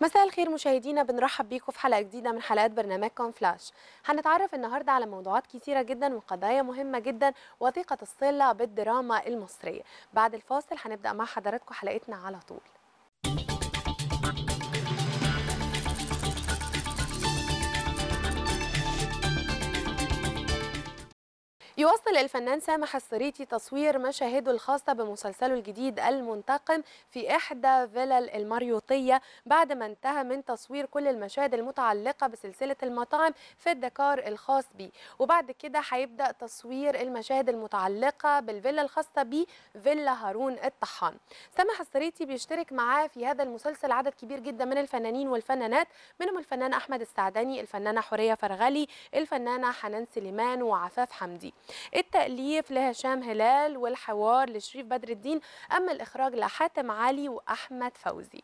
مساء الخير مشاهدينا، بنرحب بيكم في حلقة جديدة من حلقات برنامجكم فلاش. هنتعرف النهاردة على موضوعات كتيرة جدا وقضايا مهمة جدا وثيقة الصلة بالدراما المصرية. بعد الفاصل هنبدأ مع حضراتكم حلقتنا على طول. يواصل الفنان سامح الصريتي تصوير مشاهده الخاصة بمسلسله الجديد المنتقم في إحدى فيلل الماريوطية بعد ما انتهى من تصوير كل المشاهد المتعلقة بسلسلة المطاعم في الديكور الخاص بيه، وبعد كده هيبدأ تصوير المشاهد المتعلقة بالفيلا الخاصة بيه، فيلا هارون الطحان. سامح الصريتي بيشترك معاه في هذا المسلسل عدد كبير جدا من الفنانين والفنانات، منهم الفنان أحمد السعداني، الفنانة حورية فرغلي، الفنانة حنان سليمان وعفاف حمدي. التأليف لهشام هلال والحوار لشريف بدر الدين، أما الإخراج لحاتم علي وأحمد فوزي.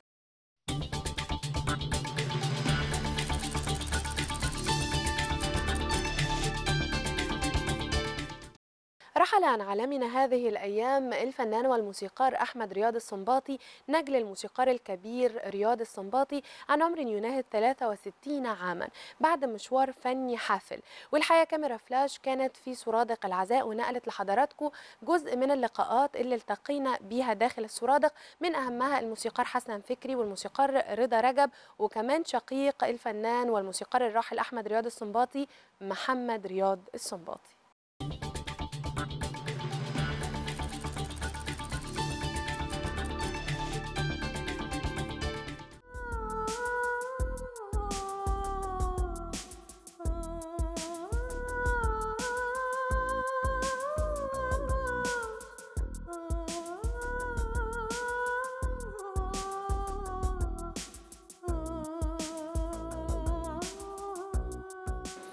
رحل عن عالمنا هذه الأيام الفنان والموسيقار أحمد رياض السنباطي، نجل الموسيقار الكبير رياض السنباطي، عن عمر يناهز 63 عاما بعد مشوار فني حافل. والحقيقة كاميرا فلاش كانت في سرادق العزاء ونقلت لحضراتكم جزء من اللقاءات اللي التقينا بيها داخل السرادق، من أهمها الموسيقار حسن فكري والموسيقار رضا رجب، وكمان شقيق الفنان والموسيقار الراحل أحمد رياض السنباطي محمد رياض السنباطي.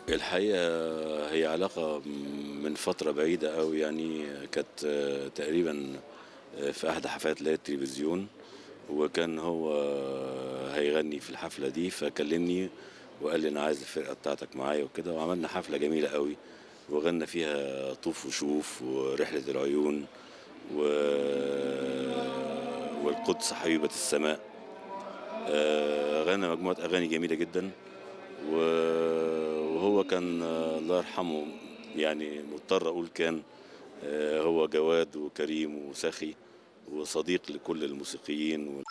الحقيقة هي علاقة من فترة بعيدة أوي، يعني كانت تقريبا في أحد حفلات اللي هي التلفزيون، وكان هو هيغني في الحفلة دي، فكلمني وقال لي أنا عايز الفرقة بتاعتك معايا وكده، وعملنا حفلة جميلة أوي وغنى فيها طوف وشوف ورحلة العيون و... والقدس حبيبة السماء. غنى مجموعة أغاني جميلة جدا، وهو كان الله يرحمه، يعني مضطر أقول كان هو جواد وكريم وسخي وصديق لكل الموسيقيين.